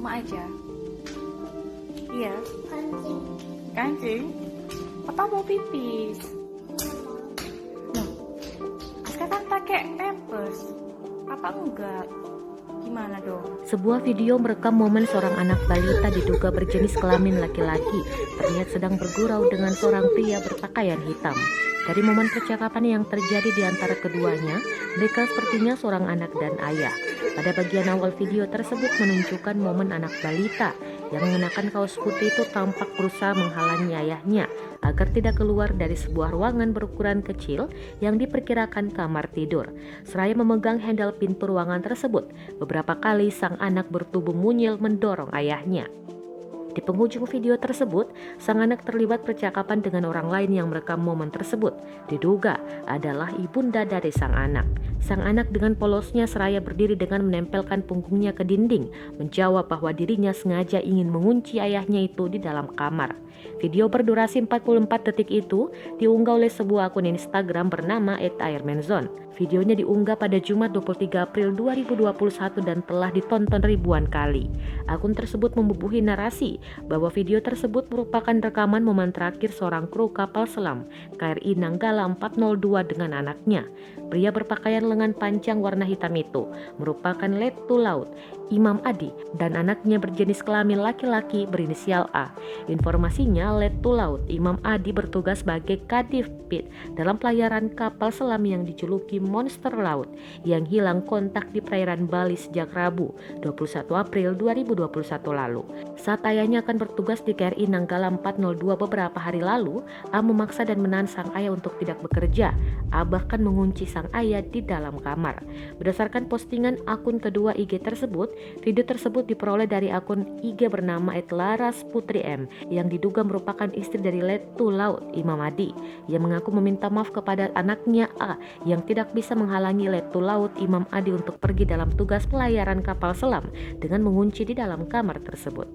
rumah aja? Iya. Kancing. Kancing? Atau mau pipis? Loh, Aska kan pakai pampers. Apa enggak? Gimana dong? Sebuah video merekam momen seorang anak balita diduga berjenis kelamin laki-laki terlihat sedang bergurau dengan seorang pria berpakaian hitam. Dari momen percakapan yang terjadi di antara keduanya, mereka sepertinya seorang anak dan ayah. Pada bagian awal video tersebut menunjukkan momen anak balita yang mengenakan kaos putih itu tampak berusaha menghalangi ayahnya agar tidak keluar dari sebuah ruangan berukuran kecil yang diperkirakan kamar tidur. Seraya memegang handle pintu ruangan tersebut, beberapa kali sang anak bertubuh mungil mendorong ayahnya. Di penghujung video tersebut, sang anak terlibat percakapan dengan orang lain yang merekam momen tersebut. Diduga adalah ibunda dari sang anak. Sang anak dengan polosnya seraya berdiri dengan menempelkan punggungnya ke dinding, menjawab bahwa dirinya sengaja ingin mengunci ayahnya itu di dalam kamar. Video berdurasi 44 detik itu diunggah oleh sebuah akun Instagram bernama @airmanzone. Videonya diunggah pada Jumat 23 April 2021 dan telah ditonton ribuan kali. Akun tersebut membubuhi narasi bahwa video tersebut merupakan rekaman momen terakhir seorang kru kapal selam KRI Nanggala 402 dengan anaknya. Pria berpakaian lengan panjang warna hitam itu merupakan Letu Laut Imam Adi dan anaknya berjenis kelamin laki-laki berinisial A. Informasinya, Letu Laut Imam Adi bertugas sebagai kadif pit dalam pelayaran kapal selam yang dijuluki Monster Laut yang hilang kontak di perairan Bali sejak Rabu 21 April 2021 lalu. Saat ayahnya akan bertugas di KRI Nanggala 402 beberapa hari lalu, A memaksa dan menahan sang ayah untuk tidak bekerja. A bahkan mengunci sang ayah di dalam kamar. Berdasarkan postingan akun kedua IG tersebut, video tersebut diperoleh dari akun IG bernama @laras_putri_m yang diduga merupakan istri dari Letu Laut Imam Adi yang mengaku meminta maaf kepada anaknya A yang tidak bisa menghalangi Letu Laut Imam Adi untuk pergi dalam tugas pelayaran kapal selam dengan mengunci di dalam kamar tersebut.